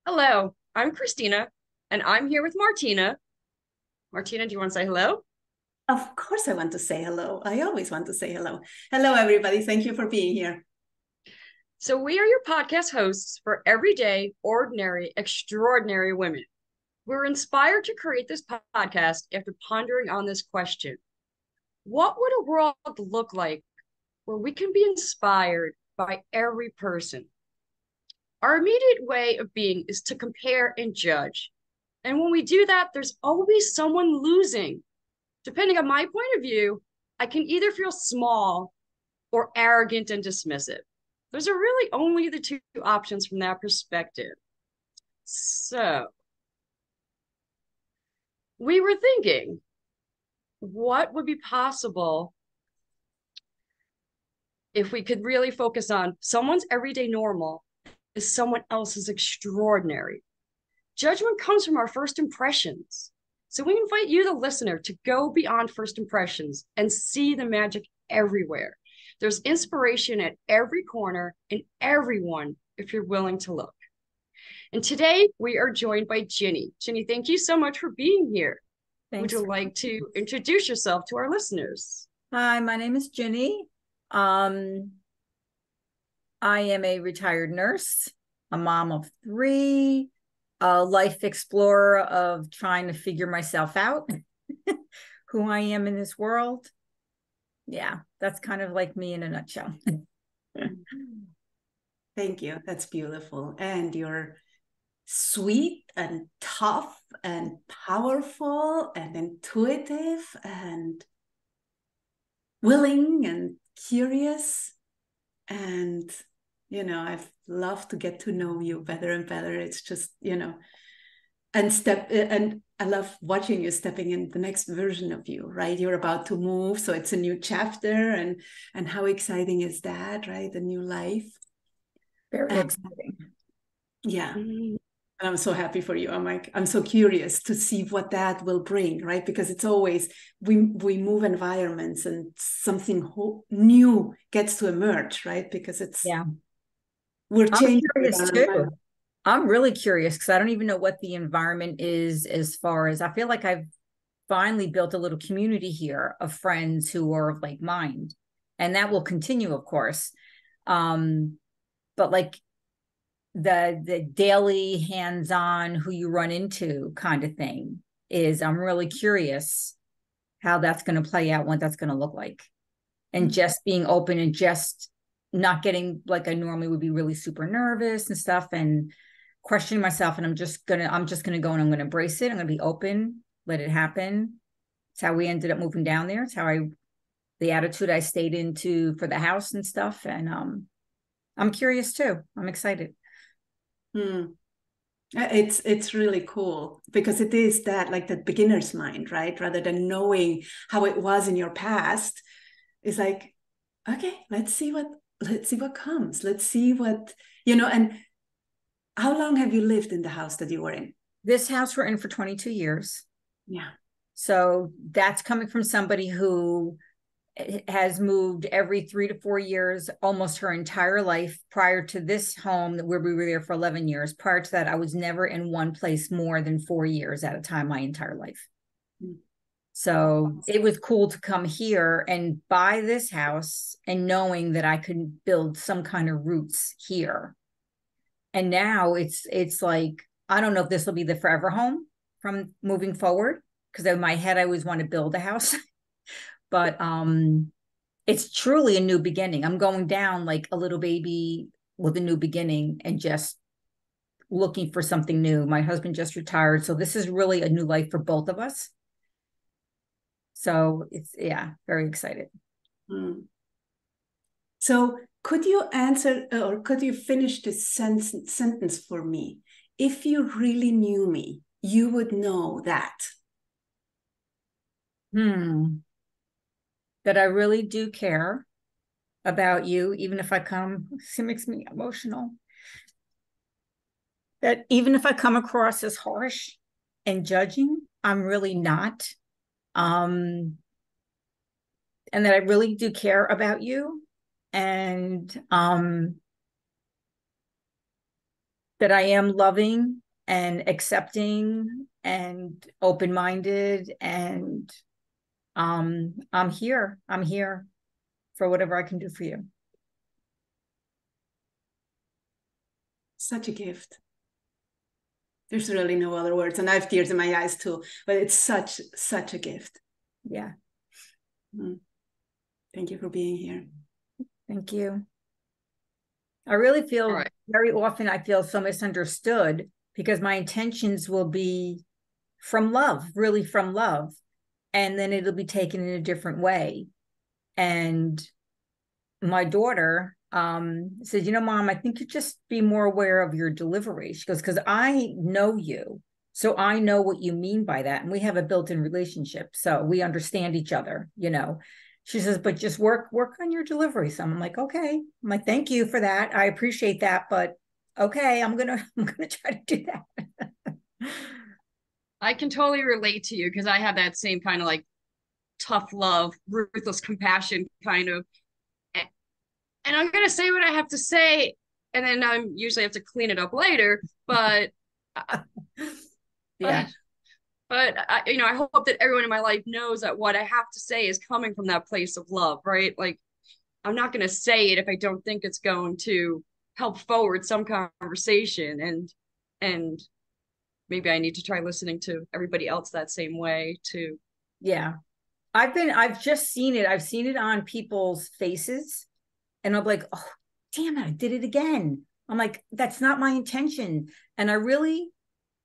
Hello, I'm Christina, and I'm here with Martina. Martina, do you want to say hello? Of course, I want to say hello. I always want to say hello. Hello, everybody. Thank you for being here. So, we are your podcast hosts for everyday, ordinary, extraordinary women. We're inspired to create this podcast after pondering on this question. What would a world look like where we can be inspired by every person? Our immediate way of being is to compare and judge. And when we do that, there's always someone losing. Depending on my point of view, I can either feel small or arrogant and dismissive. Those are really only the two options from that perspective. So we were thinking, what would be possible if we could really focus on someone's everyday normal is someone else's extraordinary? Judgment comes from our first impressions. So we invite you, the listener, to go beyond first impressions and see the magic everywhere. There's inspiration at every corner and everyone if you're willing to look. And today we are joined by Ginny. Ginny, thank you so much for being here. Would Thanks. you like to introduce yourself to our listeners? Hi, my name is Ginny. Um, I am a retired nurse, a mom of three, a life explorer of trying to figure myself out, who I am in this world. Yeah, that's kind of like me in a nutshell. Thank you. That's beautiful. And you're sweet and tough and powerful and intuitive and willing and curious. And, I've loved to get to know you better and better. It's just, and I love watching you stepping in the next version of you, right? You're about to move. So it's a new chapter. And how exciting is that, right? The new life. Very exciting. Yeah. Mm. And I'm so happy for you. I'm so curious to see what that will bring, right? Because it's always we move environments and something new gets to emerge, right? Because Yeah, we're I'm changing curious our too. environment. I'm really curious because I don't even know what the environment is as far as I feel like I've finally built a little community here of friends who are of like mind. And that will continue, of course. Um, but like the daily hands-on who you run into kind of thing is I'm really curious how that's going to play out, what that's going to look like. And just being open and just not getting like I normally would be really super nervous and stuff and questioning myself. And I'm just gonna go and I'm gonna embrace it. I'm gonna be open, let it happen. It's how we ended up moving down there. It's how the attitude I stayed into for the house and stuff. And I'm curious too. I'm excited. Hmm. It's really cool because it is that like that beginner's mind, right? Rather than knowing how it was in your past, it's like, okay, let's see what comes. Let's see and how long have you lived in the house that you were in? This house we're in for 22 years. Yeah. So that's coming from somebody who has moved every 3 to 4 years almost her entire life. Prior to this home where we were there for 11 years, prior to that I was never in one place more than 4 years at a time my entire life. So it was cool to come here and buy this house and knowing that I could build some kind of roots here. And now it's like I don't know if this will be the forever home from moving forward, because in my head I always want to build a house. But it's truly a new beginning. I'm going down like a little baby with a new beginning and just looking for something new. My husband just retired, so this is really a new life for both of us. So it's, yeah, very excited. Mm. So could you answer or could you finish this sentence for me? If you really knew me, you would know that. That I really do care about you, even if I come, it makes me emotional. That even if I come across as harsh and judging, I'm really not. Um, and that I really do care about you. And that I am loving and accepting and open-minded, and I'm here. I'm here for whatever I can do for you. Such a gift. There's really no other words. And I have tears in my eyes too, but it's such a gift. Yeah. Thank you for being here. Thank you. I really feel very often I feel so misunderstood because my intentions will be from love, really from love. And then it'll be taken in a different way. And my daughter said, Mom, I think you just be more aware of your delivery. She goes, because I know you. So I know what you mean by that. And we have a built-in relationship. So we understand each other, She says, but just work on your delivery. So I'm like, okay. I'm like, thank you for that. I appreciate that. But okay, I'm gonna try to do that. I can totally relate to you because I have that same kind of like tough love, ruthless compassion kind of. And I'm gonna say what I have to say, and then I usually have to clean it up later. But yeah. But I hope that everyone in my life knows that what I have to say is coming from that place of love, right? Like, I'm not gonna say it if I don't think it's going to help forward some conversation, and maybe I need to try listening to everybody else that same way too. Yeah. I've just seen it. I've seen it on people's faces. And I'm like, oh, damn it, I did it again. I'm like, that's not my intention. And I really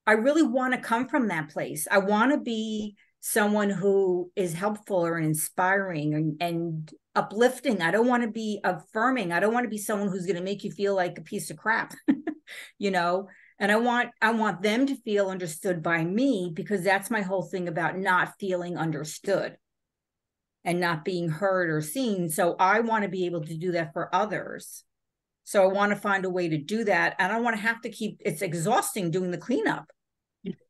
want to come from that place. I want to be someone who is helpful or inspiring and uplifting. I don't want to be affirming. I don't want to be someone who's going to make you feel like a piece of crap, And I want them to feel understood by me, because that's my whole thing about not feeling understood and not being heard or seen. So I want to be able to do that for others. So I want to find a way to do that. And I want to have to it's exhausting doing the cleanup.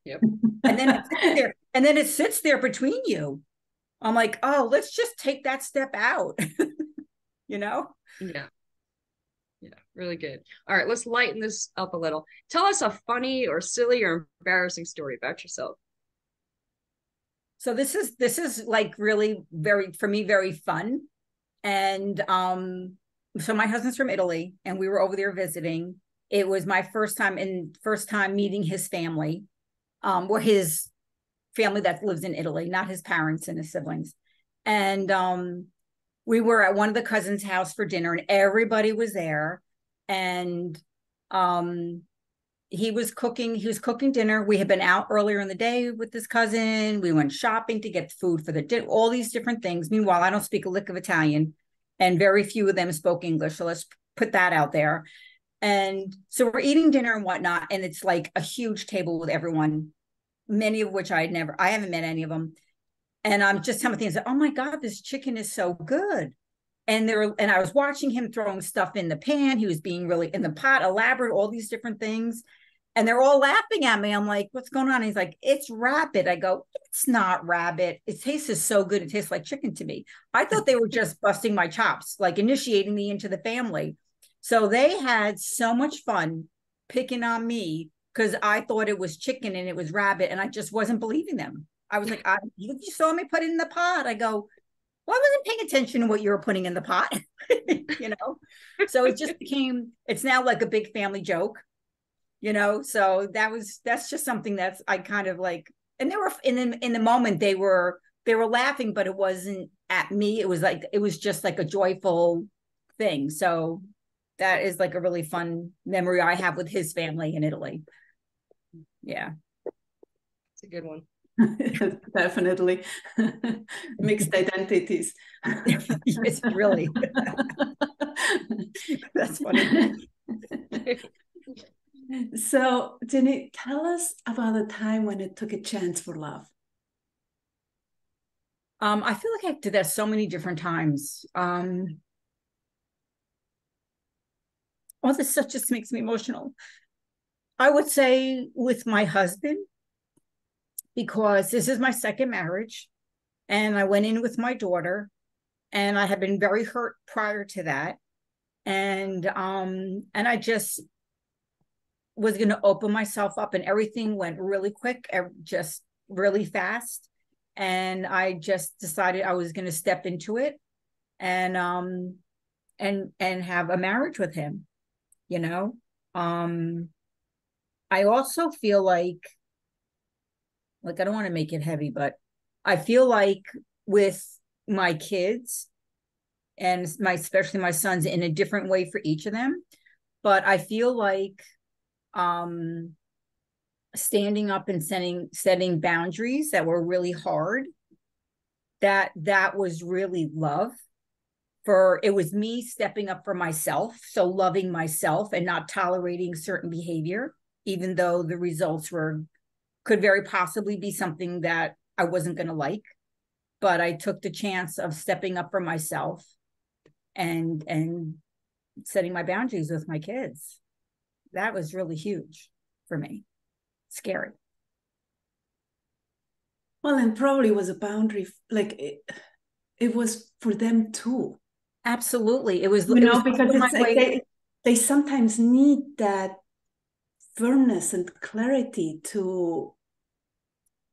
Yep. And then it sits there between you. I'm like, oh, let's just take that step out. Yeah. Yeah, really good. All right, let's lighten this up a little. Tell us a funny or silly or embarrassing story about yourself. So this is like really for me, very fun. And so my husband's from Italy, and we were over there visiting. It was my first time meeting his family, or his family that lives in Italy, not his parents and his siblings. And we were at one of the cousins' house for dinner, and everybody was there. And he was cooking dinner. We had been out earlier in the day with this cousin. We went shopping to get food for the dinner, all these different things. Meanwhile, I don't speak a lick of Italian, and very few of them spoke English. So let's put that out there. And so we're eating dinner and whatnot. And it's like a huge table with everyone, many of which I haven't met any of them. And I'm just telling things like, oh my God, this chicken is so good. And I was watching him throwing stuff in the pan. He was being really in the pot, elaborate, all these different things. And they're all laughing at me. I'm like, what's going on? And he's like, it's rabbit. I go, it's not rabbit. It tastes so good. It tastes like chicken to me. I thought they were just busting my chops, like initiating me into the family. So they had so much fun picking on me because I thought it was chicken and it was rabbit. And I just wasn't believing them. I was like, you saw me put it in the pot. I go, well, I wasn't paying attention to what you were putting in the pot, So it's now like a big family joke, So that's just something that's I kind of like. And they were in the moment they were laughing, but it wasn't at me. It was just like a joyful thing. So that is like a really fun memory I have with his family in Italy. Yeah, it's a good one. Definitely. Mixed identities. Yes, really. That's funny. So, Ginny, tell us about a time when it took a chance for love. I feel like I did that so many different times. This stuff just makes me emotional. I would say with my husband, because this is my second marriage, and I went in with my daughter, and I had been very hurt prior to that. And I just was going to open myself up, and everything went really quick, just really fast. And I just decided I was going to step into it and have a marriage with him, you know. I also feel like I don't want to make it heavy, but I feel like with my kids and especially my sons, in a different way for each of them, but I feel like standing up and setting boundaries that were really hard, that was really love. It was me stepping up for myself, so loving myself and not tolerating certain behavior, even though the results could very possibly be something that I wasn't going to like. But I took the chance of stepping up for myself and setting my boundaries with my kids. That was really huge for me. Scary. Well, and probably was a boundary, like it was for them too. Absolutely. It was, because it's like they sometimes need that firmness and clarity to.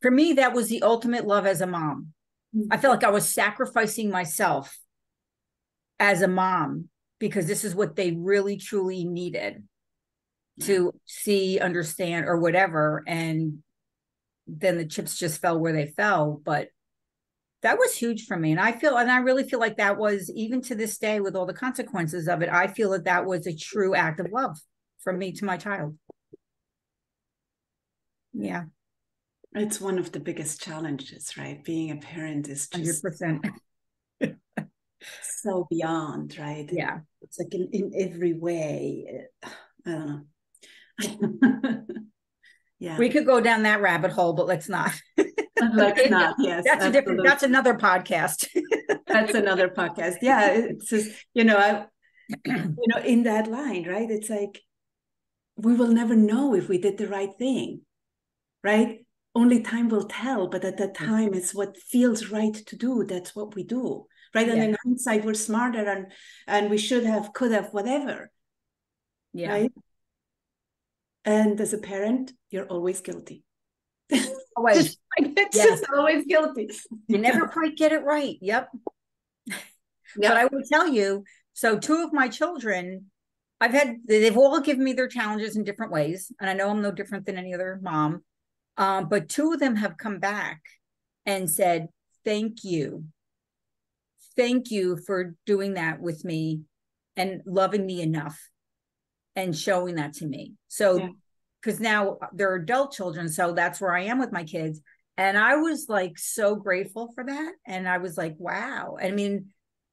For me, that was the ultimate love as a mom. Mm-hmm. I felt like I was sacrificing myself as a mom because this is what they really truly needed to see, understand, or whatever. And then the chips just fell where they fell. But that was huge for me. And I really feel like that was, even to this day, with all the consequences of it, I feel that was a true act of love from me to my child. Yeah. It's one of the biggest challenges, right? Being a parent is just 100%. So beyond, right? Yeah. It's like in every way. I don't know. Yeah. We could go down that rabbit hole, but let's not. Let's not. Yes. That's another podcast. That's another podcast. Yeah. It's just, in that line, right? It's like, we will never know if we did the right thing, right? Only time will tell, but at that time, it's what feels right to do. That's what we do, right? Yeah. And in hindsight, we're smarter and we should have, could have, whatever. Yeah. Right? And as a parent, you're always guilty. Always. It's just always guilty. You never quite get it right. Yep. But I will tell you, so 2 of my children, they've all given me their challenges in different ways. And I know I'm no different than any other mom. But 2 of them have come back and said, thank you. Thank you for doing that with me and loving me enough and showing that to me. So, because now they're adult children, so that's where I am with my kids. And I was like so grateful for that. And I was like, wow. I mean,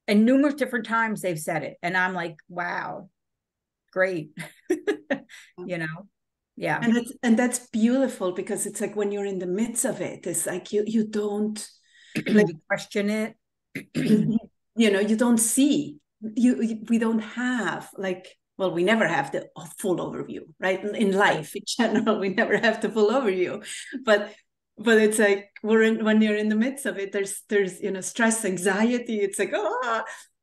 and numerous different times they've said it. And I'm like, wow, great. Yeah. And that's beautiful, because it's like when you're in the midst of it, it's like you don't like question it. You don't see, we don't have we never have the full overview, right? In life in general, we never have the full overview, but it's like when you're in the midst of it, there's stress, anxiety. It's like,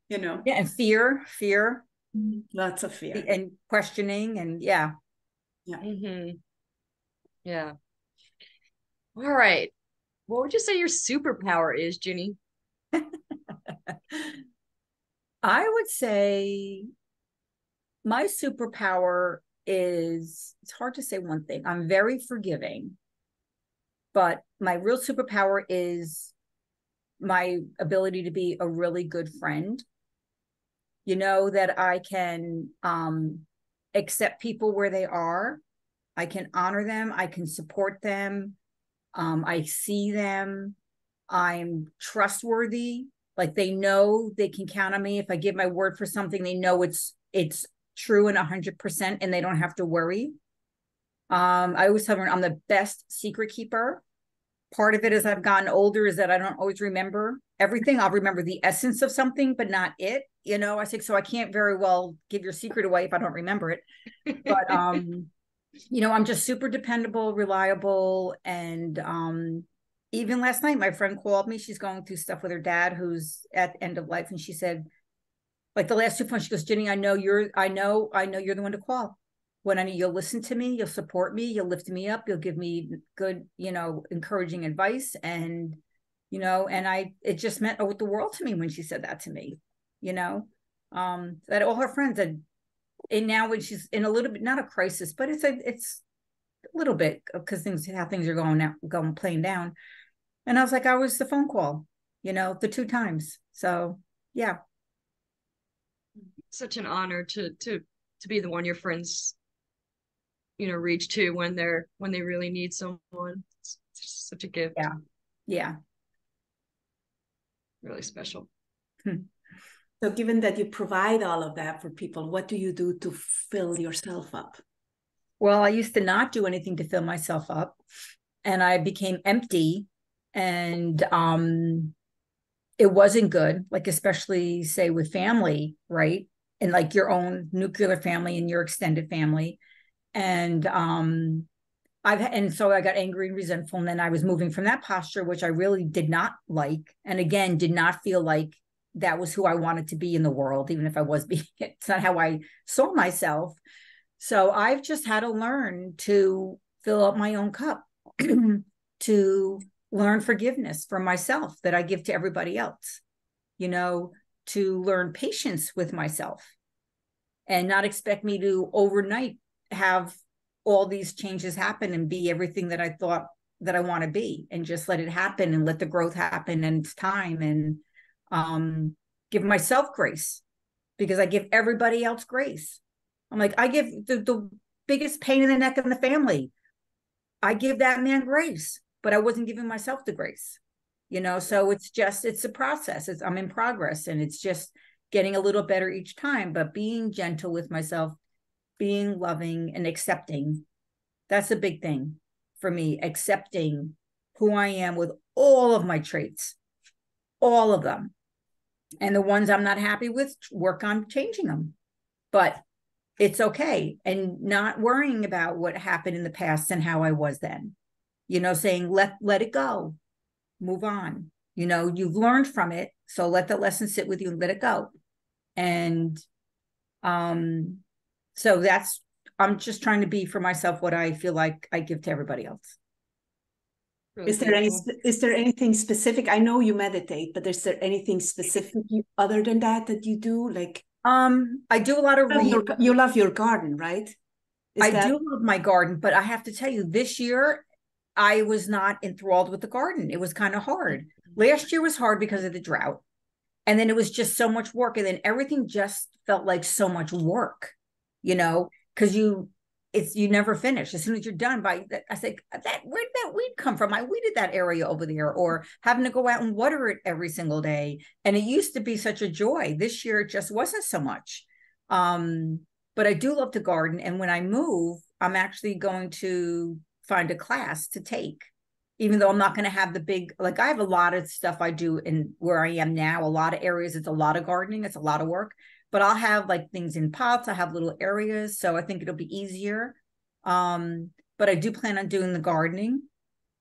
yeah, and fear, lots of fear and questioning, and yeah. Mm-hmm. Yeah. All right. What would you say your superpower is, Ginny? I would say my superpower is, it's hard to say one thing. I'm very forgiving, but my real superpower is my ability to be a really good friend. That I can accept people where they are. I can honor them. I can support them. I see them. I'm trustworthy. Like, they know they can count on me. If I give my word for something, they know it's true and 100%, and they don't have to worry. I always tell them I'm the best secret keeper. Part of it, as I've gotten older, is that I don't always remember everything. I'll remember the essence of something, but not it. I think so. I can't very well give your secret away if I don't remember it. But I'm just super dependable, reliable, and even last night, my friend called me. She's going through stuff with her dad, who's at the end of life, and she said, like, the last 2 points, she goes, Ginny, I know you're the one to call. when I need, you'll listen to me, you'll support me, you'll lift me up, you'll give me good, encouraging advice. And, and it just meant the world to me when she said that to me, that all her friends had, and now when she's in a little bit, not a crisis, but it's a little bit, because how things are going playing down. And I was like, I was the phone call, the 2 times. So yeah. Such an honor to be the one your friends, reach to when they really need someone. It's such a gift. Yeah. Yeah. Really special. So given that you provide all of that for people, what do you do to fill yourself up? Well, I used to not do anything to fill myself up, and I became empty, and it wasn't good, like especially say with family, right? And like your own nuclear family and your extended family. And so I got angry and resentful, and then I was moving from that posture, which I really did not like, and again did not feel like that was who I wanted to be in the world, even if I was being, it's not how I saw myself. So I've just had to learn to fill up my own cup, to learn forgiveness for myself that I give to everybody else, to learn patience with myself and not expect me to overnight have all these changes happen and be everything that I thought that I want to be, and just let it happen and let the growth happen, and it's time, and give myself grace, because I give everybody else grace. I'm like, I give the biggest pain in the neck in the family, I give that man grace, but I wasn't giving myself the grace, so it's a process. I'm in progress, and it's just getting a little better each time, but being gentle with myself, being loving and accepting. That's a big thing for me, accepting who I am with all of my traits, all of them. And the ones I'm not happy with, work on changing them. But it's okay. And not worrying about what happened in the past and how I was then, saying, let it go, move on. You've learned from it. So let the lesson sit with you and let it go. And so I'm just trying to be for myself what I feel like I give to everybody else. Really is there anything specific? I know you meditate, but is there anything specific other than that you do? Like, I do a lot of reading. You love your garden, right? I do love my garden, but I have to tell you, this year I was not enthralled with the garden. It was kind of hard. Last year was hard because of the drought. And then it was just so much work. And then everything just felt like so much work, because you never finish. As soon as you're done I say, where did that weed come from? I weeded that area over there, or having to go out and water it every single day. And it used to be such a joy. This year, it just wasn't so much. But I do love to garden. And when I move, I'm actually going to find a class to take, even though I'm not going to have the big, like I have a lot of stuff I do in where I am now, a lot of areas. It's a lot of gardening. It's a lot of work, but I'll have like things in pots. I have little areas. So I think it'll be easier. But I do plan on doing the gardening,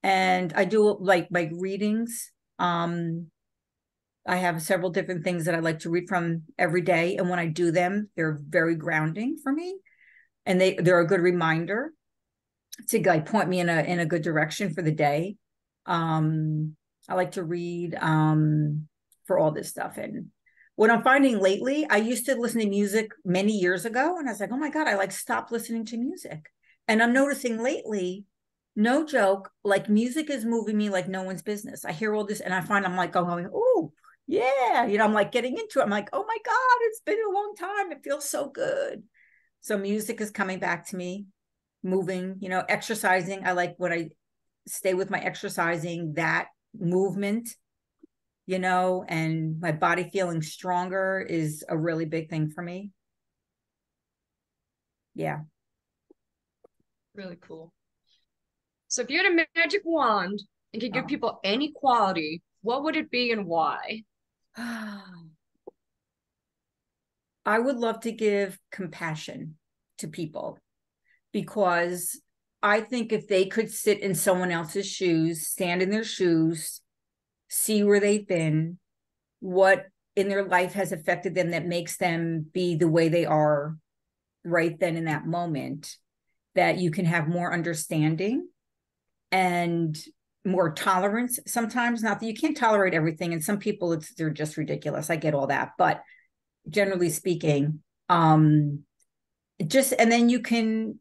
and I do like my readings. I have several different things that I like to read from every day. And when I do them, they're very grounding for me. And they're a good reminder to like point me in a good direction for the day. I like to read for all this stuff. And what I'm finding lately, I used to listen to music many years ago, and I was like, oh my God, I like stopped listening to music. And I'm noticing lately, no joke, like music is moving me like no one's business. I hear all this and I find I'm like going, oh yeah, I'm like getting into it. I'm like, oh my God, it's been a long time. It feels so good. So music is coming back to me. Moving, exercising. I like when I stay with my exercising, that movement, and my body feeling stronger is a really big thing for me. Yeah. Really cool. So if you had a magic wand and could give people any quality, what would it be and why? I would love to give compassion to people, because I think if they could sit in someone else's shoes, stand in their shoes, see where they've been, what in their life has affected them that makes them be the way they are, right then in that moment, that you can have more understanding and more tolerance sometimes. Not that you can't tolerate everything, and some people they're just ridiculous. I get all that, but generally speaking, just, and then you can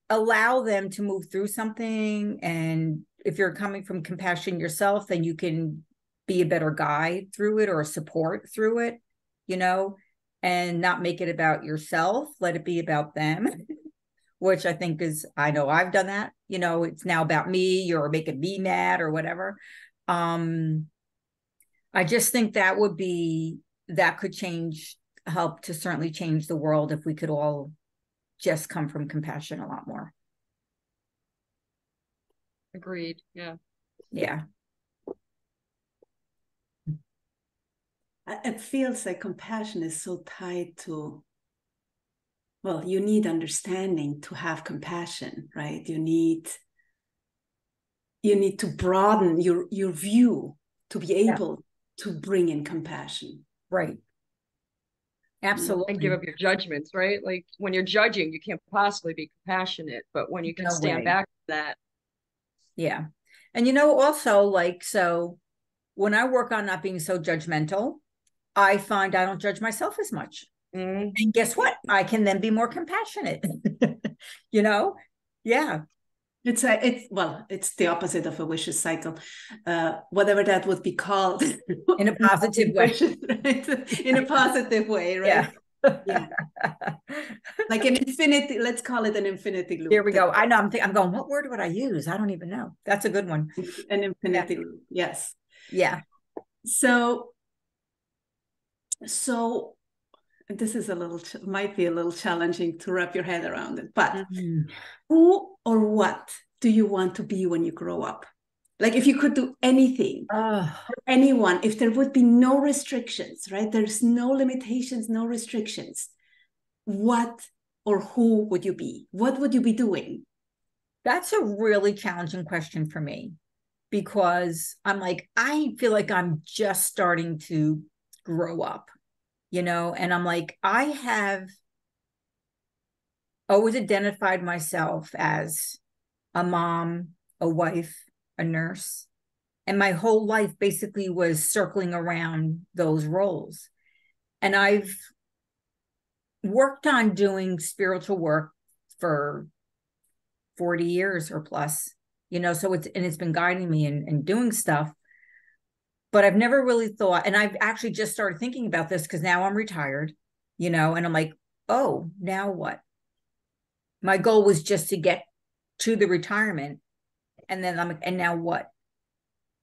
allow them to move through something. And if you're coming from compassion yourself, then you can be a better guide through it or support through it, you know, and not make it about yourself. Let it be about them, which I think is, I know I've done that, you know, it's now about me, you're making me mad or whatever. I just think that could help to certainly change the world if we could all just come from compassion a lot more. Agreed. Yeah. Yeah. It feels like compassion is so tied to, well, you need understanding to have compassion, right? You need to broaden your view to be able to bring in compassion. Right. Absolutely. And give up your judgments, right? Like when you're judging, you can't possibly be compassionate, but when you can stand back from that. Yeah. And you know, also, like, so when I work on not being so judgmental, I find I don't judge myself as much. And guess what? I can then be more compassionate. You know? Yeah. It's the opposite of a vicious cycle, whatever that would be called. In a positive way. Right? In a positive way, right? Yeah. Like an infinity, let's call it an infinity loop. Here we go. I know. I'm going, what word would I use? I don't even know. That's a good one. An infinity loop. Yes. Yeah. So this is might be a little challenging to wrap your head around it, but who or what do you want to be when you grow up? Like if you could do anything for anyone, if there would be no restrictions, right? There's no limitations, no restrictions. What or who would you be? What would you be doing? That's a really challenging question for me, because I feel like I'm just starting to grow up, you know, and I'm like, I have always identified myself as a mom, a wife, a nurse. And my whole life basically was circling around those roles. And I've worked on doing spiritual work for 40 years or plus, you know, so it's been guiding me in doing stuff. But I've never really thought, and I've actually just started thinking about this because now I'm retired, you know, and I'm like, oh, now what? My goal was just to get to the retirement, and then and now what?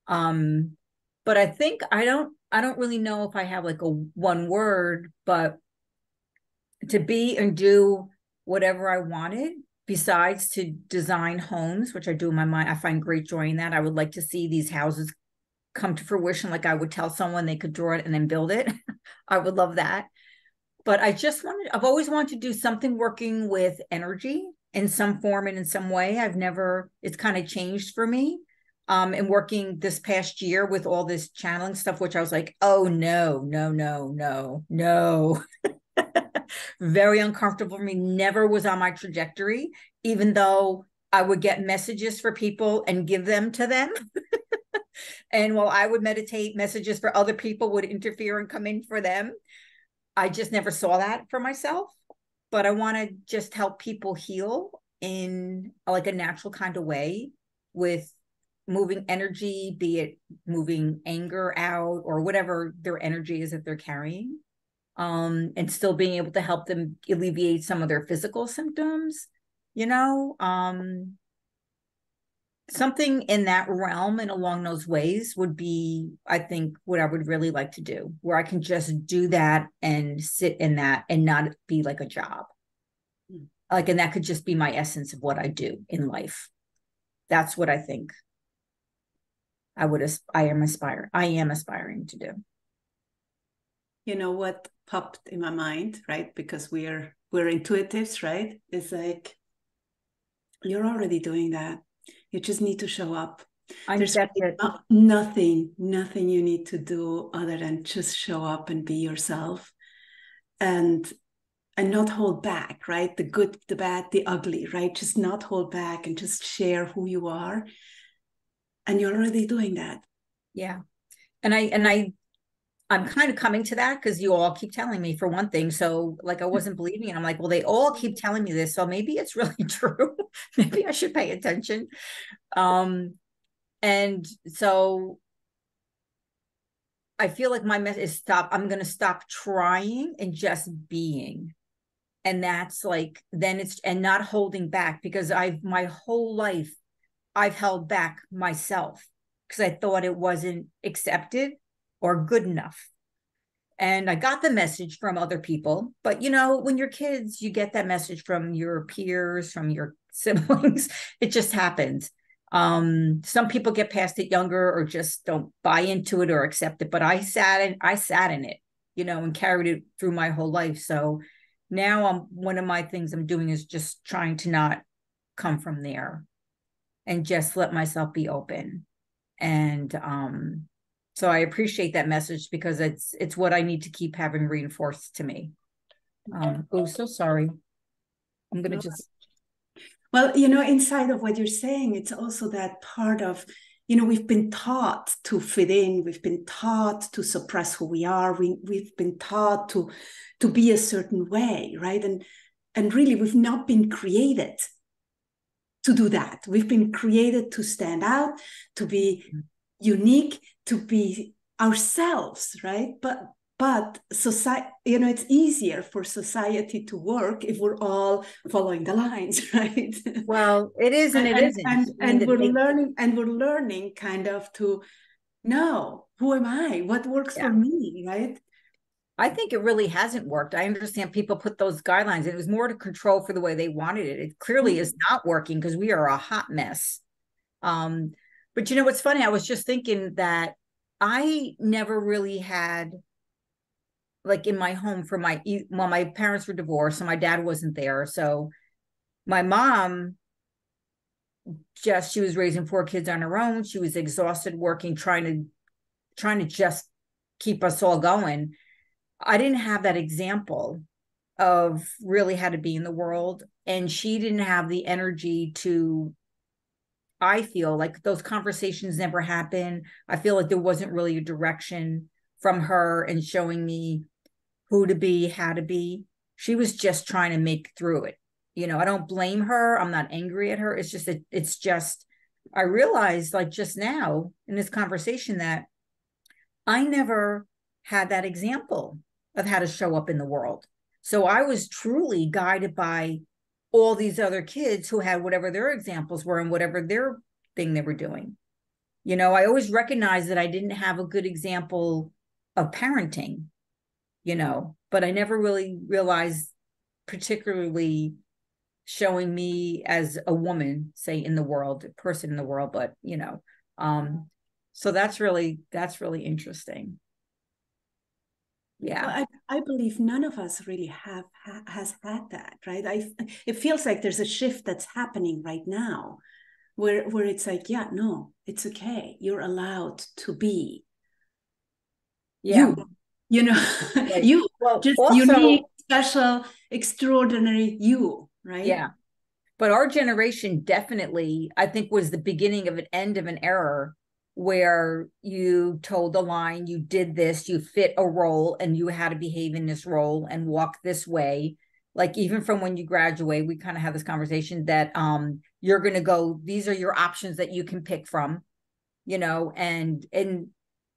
But I think I don't really know if I have like a one word, but to be and do whatever I wanted, besides to design homes, which I do in my mind. I find great joy in that. I would like to see these houses come to fruition. Like I would tell someone they could draw it and then build it. I would love that. But I've always wanted to do something working with energy in some form and in some way. It's kind of changed for me. And working this past year with all this channeling stuff, which I was like, oh no, no, no, no, no. Very uncomfortable for me. Never was on my trajectory, even though I would get messages for people and give them to them. And while I would meditate, messages for other people would interfere and come in for them. I just never saw that for myself. But I want to just help people heal in like a natural kind of way with moving energy, be it moving anger out or whatever their energy is that they're carrying. And still being able to help them alleviate some of their physical symptoms, you know, something in that realm and along those ways would be, I think, what I would really like to do, where I can just do that and sit in that and not be like a job. Like, and that could just be my essence of what I do in life. That's what I think I am aspiring to do. You know what popped in my mind, right? Because we're intuitives, right? It's like you're already doing that. You just need to show up. There's nothing you need to do other than just show up and be yourself. And and not hold back, right? The good, the bad, the ugly, right? Just not hold back and just share who you are. And you're already doing that. Yeah. I'm kind of coming to that because you all keep telling me, for one thing. So like I wasn't believing it. I'm like, well, they all keep telling me this. So maybe it's really true. Maybe I should pay attention. And so I feel like my message is stop. I'm going to stop trying and just being. And that's like, then it's, and not holding back, because my whole life, I've held back myself because I thought it wasn't accepted or good enough. And I got the message from other people, but you know, when you're kids, you get that message from your peers, from your siblings. It just happens. Some people get past it younger or just don't buy into it or accept it. But I sat in it, you know, and carried it through my whole life. So now one of my things I'm doing is just trying to not come from there and just let myself be open. And so I appreciate that message because it's what I need to keep having reinforced to me. Oh, so sorry. I'm gonna just. Well, you know, inside of what you're saying, it's also that part of, you know, we've been taught to fit in. We've been taught to suppress who we are. We've been taught to be a certain way, right? And really, we've not been created to do that. We've been created to stand out, to be unique, to be ourselves, right? But society, you know, it's easier for society to work if we're all following the lines, right? Well, it is and it isn't. And we're learning kind of to know, who am I? What works for me, right? I think it really hasn't worked. I understand people put those guidelines, and it was more to control for the way they wanted it. It clearly is not working because we are a hot mess. But you know what's funny? I was just thinking that I never really had, like in my home, my parents were divorced, so my dad wasn't there. So my mom, she was raising 4 kids on her own. She was exhausted working, trying to just keep us all going. I didn't have that example of really how to be in the world. And she didn't have the energy to, I feel like those conversations never happened. I feel like there wasn't really a direction from her and showing me who to be, how to be. She was just trying to make through it. You know, I don't blame her. I'm not angry at her. It's just, I realized like just now in this conversation that I never had that example of how to show up in the world. So I was truly guided by all these other kids who had whatever their examples were and whatever their thing they were doing. You know, I always recognized that I didn't have a good example of parenting, you know, but I never really realized, particularly showing me as a woman, say in the world, a person in the world, but you know, so that's really interesting. Yeah. Well, I believe none of us really has had that, right? It feels like there's a shift that's happening right now where it's like, yeah, no, it's okay. You're allowed to be Yeah. you know, Right. you, Well, just also, unique, special, extraordinary you, right? yeah. But our generation definitely, I think, was the beginning of an end of an era where you told a line, you did this, you fit a role, and you had to behave in this role and walk this way. Like even from when you graduate, we kind of have this conversation that you're going to go, these are your options that you can pick from, you know, and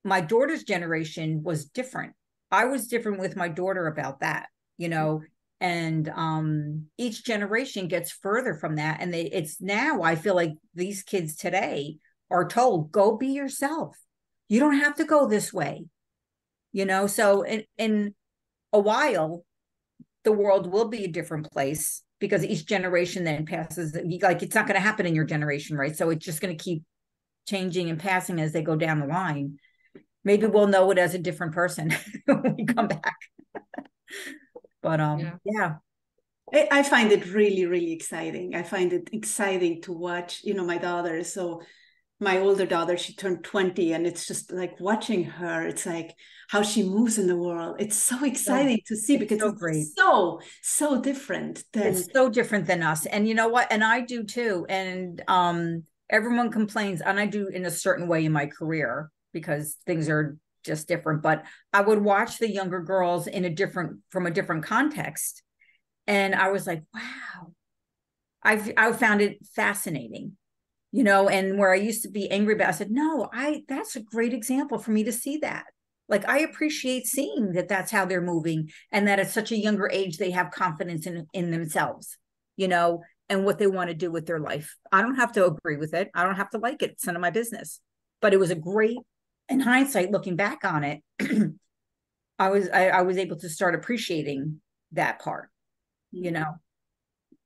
my daughter's generation was different. I was different with my daughter about that, you know, and each generation gets further from that. And it's now, I feel like these kids today are told, go be yourself. You don't have to go this way, you know. So in a while, the world will be a different place because each generation then passes, like it's not going to happen in your generation, right? So it's just going to keep changing and passing as they go down the line. Maybe we'll know it as a different person when we come back. But yeah. I find it really, really exciting. I find it exciting to watch, you know, my daughter is so my older daughter, she turned 20, and it's just like watching her, it's like how she moves in the world. It's so exciting to see, because so it's great. so different than. It's so different than us. And you know what? And I do too. And everyone complains, and I do in a certain way in my career because things are just different. But I would watch the younger girls from a different context. And I was like, wow, I found it fascinating, you know, and where I used to be angry about, I said, no, that's a great example for me to see that. Like, I appreciate seeing that that's how they're moving, and that at such a younger age, they have confidence in themselves, you know, and what they want to do with their life. I don't have to agree with it. I don't have to like it. It's none of my business. But it was a great, in hindsight, looking back on it, I was able to start appreciating that part, you know?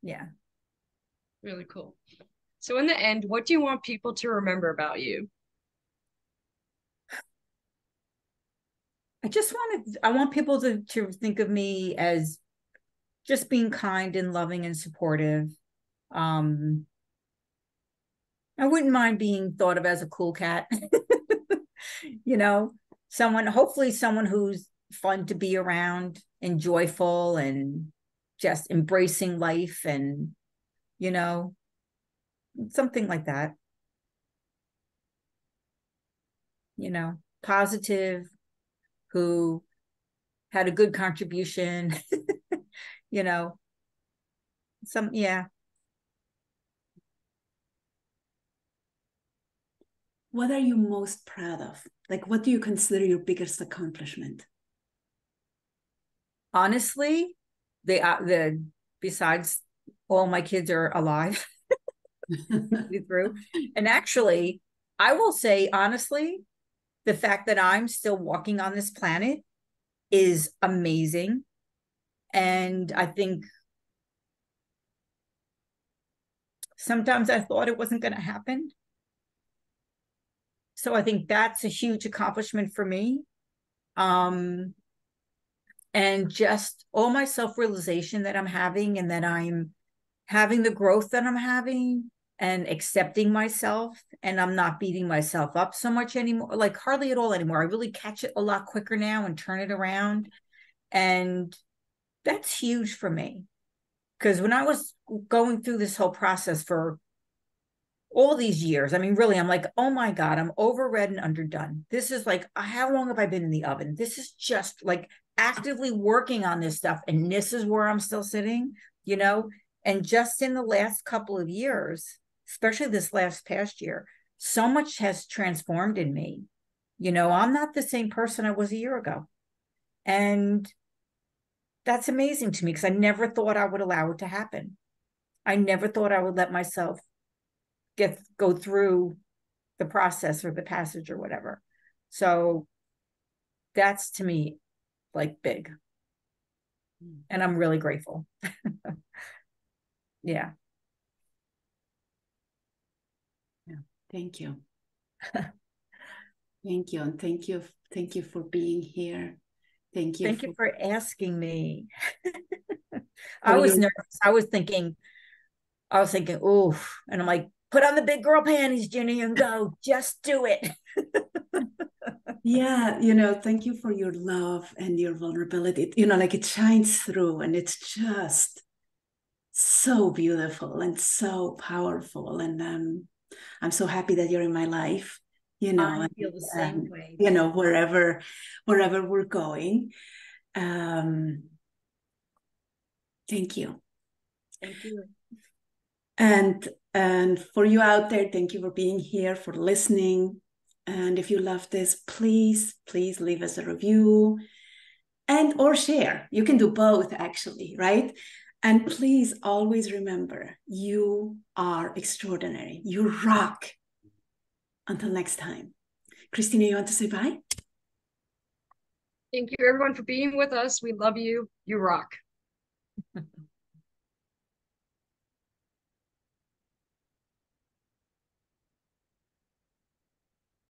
Yeah. Really cool. So in the end, what do you want people to remember about you? I want people to think of me as just being kind and loving and supportive. I wouldn't mind being thought of as a cool cat, you know, hopefully someone who's fun to be around and joyful and just embracing life, and, you know, something like that, you know, positive, who had a good contribution, you know, yeah. What are you most proud of? Like, what do you consider your biggest accomplishment? Honestly, the besides all my kids are alive through, and actually, I will say honestly, the fact that I'm still walking on this planet is amazing. And I think sometimes I thought it wasn't going to happen. So I think that's a huge accomplishment for me. And just all my self-realization that I'm having, and that I'm having the growth that I'm having, and accepting myself, and I'm not beating myself up so much anymore, like hardly at all anymore. I really catch it a lot quicker now and turn it around. And that's huge for me, because when I was going through this whole process for all these years, I mean, really, I'm like, oh my God, I'm overread and underdone. This is like, how long have I been in the oven? This is just like actively working on this stuff. And this is where I'm still sitting, you know? And just in the last couple of years, especially this last past year, so much has transformed in me. You know, I'm not the same person I was a year ago. And that's amazing to me, because I never thought I would allow it to happen. I never thought I would let myself go through the process or the passage or whatever. So that's, to me, like big. And I'm really grateful. Yeah. Yeah. Thank you. Thank you. And thank you for being here. Thank you. Thank you for asking me. I I was nervous. I was thinking, oh, and I'm like, put on the big girl panties, Ginny, and go. Just do it. Yeah, thank you for your love and your vulnerability. Like it shines through, and it's just so beautiful and so powerful. And I'm so happy that you're in my life, I feel the same way. wherever we're going. Thank you. Thank you. And for you out there, thank you for being here, for listening. And if you love this, please leave us a review or share. You can do both, actually, right? And please always remember, you are extraordinary. You rock. Until next time. Christina, you want to say bye? Thank you, everyone, for being with us. We love you. You rock.